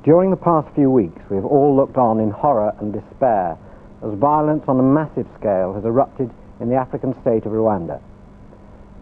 During the past few weeks, we have all looked on in horror and despair as violence on a massive scale has erupted in the African state of Rwanda.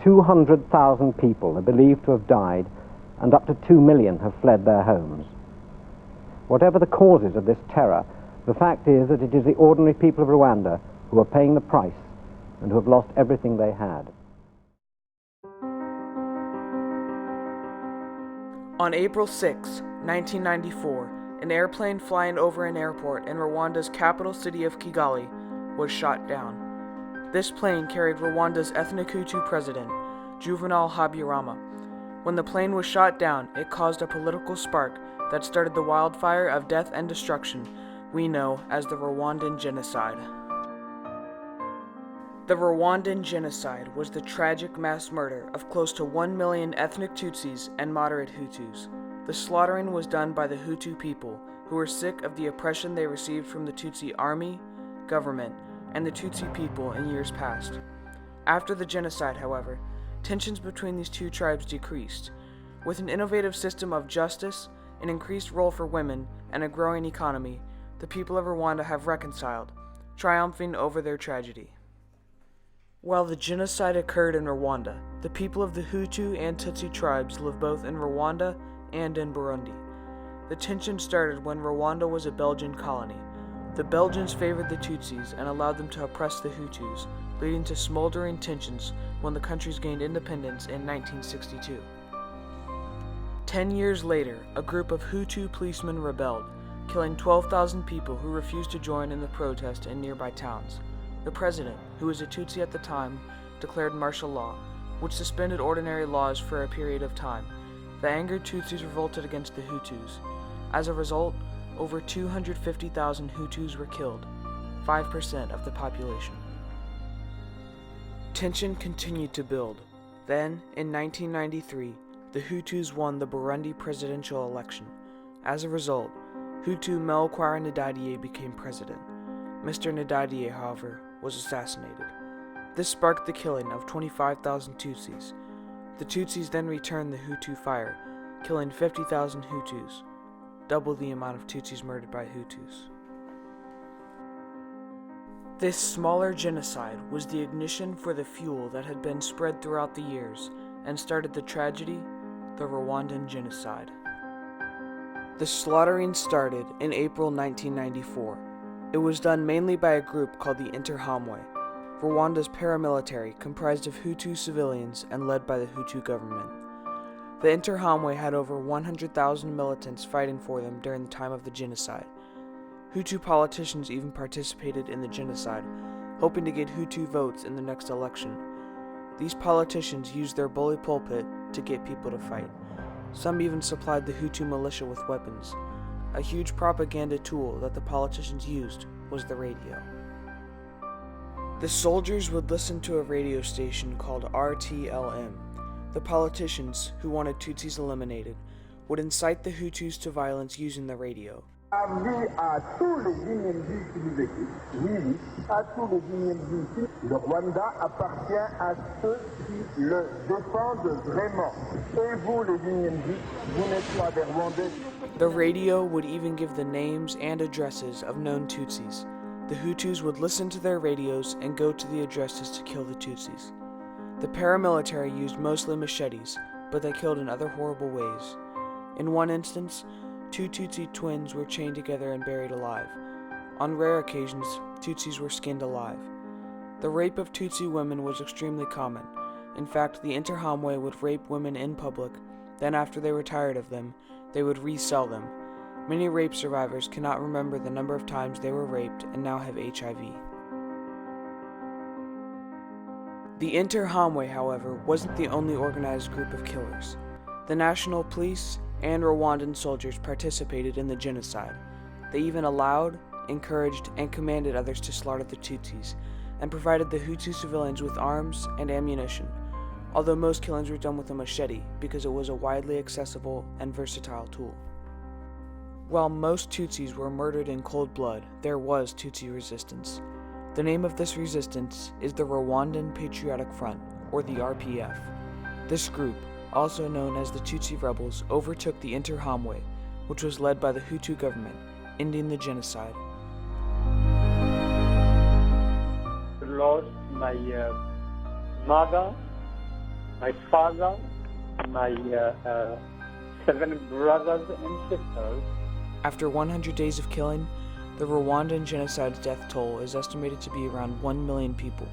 200,000 people are believed to have died, and up to 2 million have fled their homes. Whatever the causes of this terror, the fact is that it is the ordinary people of Rwanda who are paying the price and who have lost everything they had. On April 6, 1994, an airplane flying over an airport in Rwanda's capital city of Kigali was shot down. This plane carried Rwanda's ethnic Hutu president, Juvenal Habyarimana. When the plane was shot down, it caused a political spark that started the wildfire of death and destruction we know as the Rwandan Genocide. The Rwandan Genocide was the tragic mass murder of close to 1 million ethnic Tutsis and moderate Hutus. The slaughtering was done by the Hutu people, who were sick of the oppression they received from the Tutsi army, government, and the Tutsi people in years past. After the genocide, however, tensions between these two tribes decreased. With an innovative system of justice, an increased role for women, and a growing economy, the people of Rwanda have reconciled, triumphing over their tragedy. While the genocide occurred in Rwanda, the people of the Hutu and Tutsi tribes live both in Rwanda and in Burundi. The tension started when Rwanda was a Belgian colony. The Belgians favored the Tutsis and allowed them to oppress the Hutus, leading to smoldering tensions when the countries gained independence in 1962. 10 years later, a group of Hutu policemen rebelled, killing 12,000 people who refused to join in the protest in nearby towns. The president, who was a Tutsi at the time, declared martial law, which suspended ordinary laws for a period of time. The angered Tutsis revolted against the Hutus. As a result, over 250,000 Hutus were killed, 5% of the population. Tension continued to build. Then, in 1993, the Hutus won the Burundi presidential election. As a result, Hutu Melchior Ndadaye became president. Mr. Ndadaye, however, was assassinated. This sparked the killing of 25,000 Tutsis. The Tutsis then returned the Hutu fire, killing 50,000 Hutus, double the amount of Tutsis murdered by Hutus. This smaller genocide was the ignition for the fuel that had been spread throughout the years and started the tragedy, the Rwandan Genocide. The slaughtering started in April 1994. It was done mainly by a group called the Interahamwe, Rwanda's paramilitary comprised of Hutu civilians and led by the Hutu government. The Interahamwe had over 100,000 militants fighting for them during the time of the genocide. Hutu politicians even participated in the genocide, hoping to get Hutu votes in the next election. These politicians used their bully pulpit to get people to fight. Some even supplied the Hutu militia with weapons. A huge propaganda tool that the politicians used was the radio. The soldiers would listen to a radio station called RTLM. The politicians, who wanted Tutsis eliminated, would incite the Hutus to violence using the radio. Avis à tous les Guinéens qui nous écoutent, oui, à tous les Guinéens ici, le Rwanda appartient à ceux qui le défendent vraiment. Et vous, les Guinéens, vous n'êtes pas des Rwandais. The radio would even give the names and addresses of known Tutsis. The Hutus would listen to their radios and go to the addresses to kill the Tutsis. The paramilitary used mostly machetes, but they killed in other horrible ways. In one instance, 2 Tutsi twins were chained together and buried alive. On rare occasions, Tutsis were skinned alive. The rape of Tutsi women was extremely common. In fact, the Interahamwe would rape women in public, then after they were tired of them, they would resell them. Many rape survivors cannot remember the number of times they were raped and now have HIV. The Interahamwe, however, wasn't the only organized group of killers. The National Police and Rwandan soldiers participated in the genocide. They even allowed, encouraged, and commanded others to slaughter the Tutsis, and provided the Hutu civilians with arms and ammunition, although most killings were done with a machete because it was a widely accessible and versatile tool. While most Tutsis were murdered in cold blood, there was Tutsi resistance. The name of this resistance is the Rwandan Patriotic Front, or the RPF. This group, also known as the Tutsi rebels, overtook the Interahamwe, which was led by the Hutu government, ending the genocide. I lost my mother, my father, my 7 brothers and sisters. After 100 days of killing, the Rwandan genocide's death toll is estimated to be around 1 million people,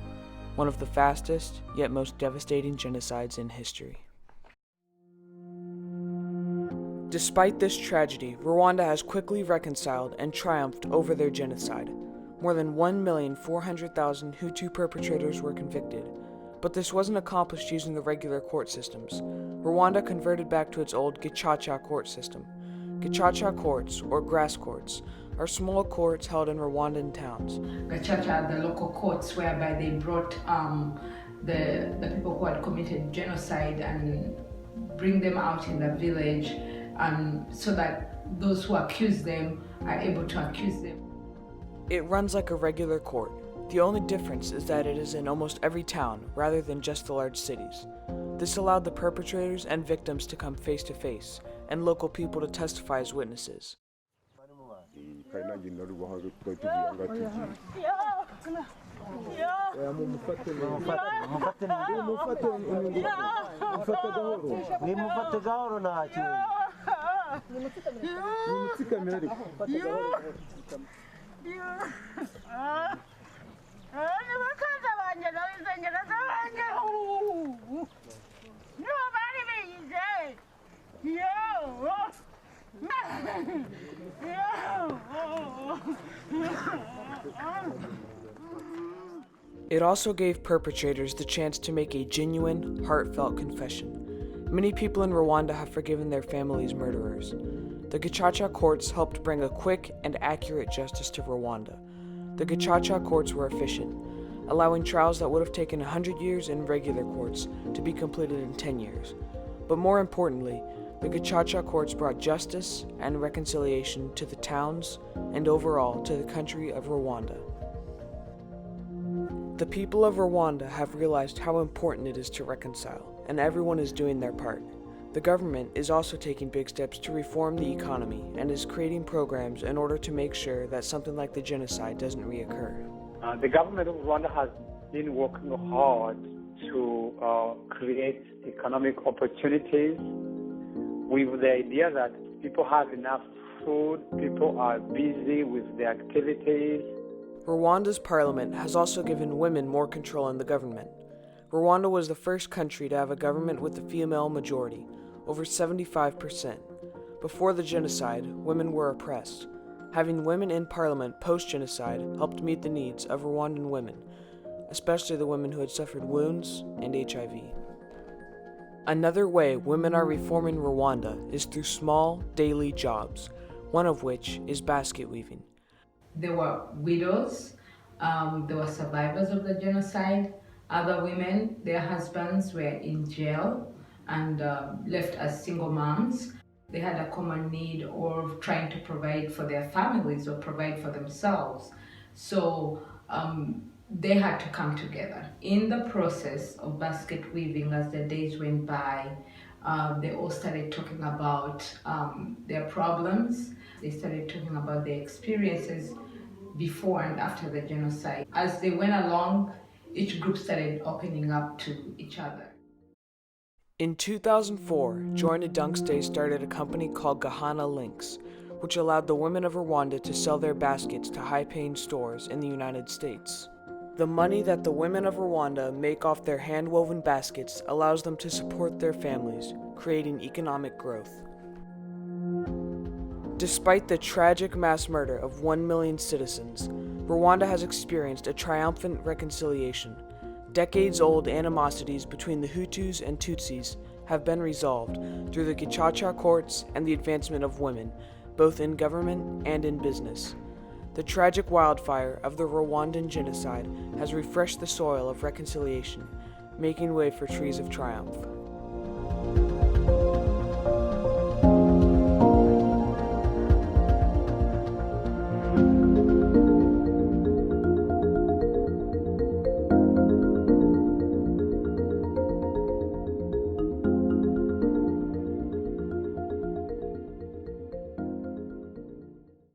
one of the fastest yet most devastating genocides in history. Despite this tragedy, Rwanda has quickly reconciled and triumphed over their genocide. More than 1,400,000 Hutu perpetrators were convicted, but this wasn't accomplished using the regular court systems. Rwanda converted back to its old Gacaca court system. Gacaca courts, or grass courts, are small courts held in Rwandan towns. Gacaca are the local courts whereby they brought the people who had committed genocide and bring them out in the village, so that those who accuse them are able to accuse them. It runs like a regular court. The only difference is that it is in almost every town rather than just the large cities. This allowed the perpetrators and victims to come face to face, and local people to testify as witnesses. It also gave perpetrators the chance to make a genuine, heartfelt confession. Many people in Rwanda have forgiven their families' murderers. The Gacaca courts helped bring a quick and accurate justice to Rwanda. The Gacaca courts were efficient, allowing trials that would have taken 100 years in regular courts to be completed in 10 years. But more importantly, the Gacaca courts brought justice and reconciliation to the towns and overall to the country of Rwanda. The people of Rwanda have realized how important it is to reconcile, and everyone is doing their part. The government is also taking big steps to reform the economy and is creating programs in order to make sure that something like the genocide doesn't reoccur. The government of Rwanda has been working hard to create economic opportunities with the idea that people have enough food, people are busy with their activities. Rwanda's parliament has also given women more control in the government. Rwanda was the first country to have a government with a female majority, over 75%. Before the genocide, women were oppressed. Having women in parliament post-genocide helped meet the needs of Rwandan women, especially the women who had suffered wounds and HIV. Another way women are reforming Rwanda is through small, daily jobs, one of which is basket weaving. There were widows, there were survivors of the genocide, other women, their husbands were in jail and left as single moms. They had a common need of trying to provide for their families or provide for themselves. So they had to come together. In the process of basket weaving, as the days went by, they all started talking about their problems. They started talking about their experiences before and after the genocide. As they went along, each group started opening up to each other. In 2004, Joanna Dunkstay started a company called Gahana Links, which allowed the women of Rwanda to sell their baskets to high-paying stores in the United States. The money that the women of Rwanda make off their hand-woven baskets allows them to support their families, creating economic growth. Despite the tragic mass murder of 1 million citizens, Rwanda has experienced a triumphant reconciliation. Decades-old animosities between the Hutus and Tutsis have been resolved through the Gacaca courts and the advancement of women, both in government and in business. The tragic wildfire of the Rwandan genocide has refreshed the soil of reconciliation, making way for trees of triumph.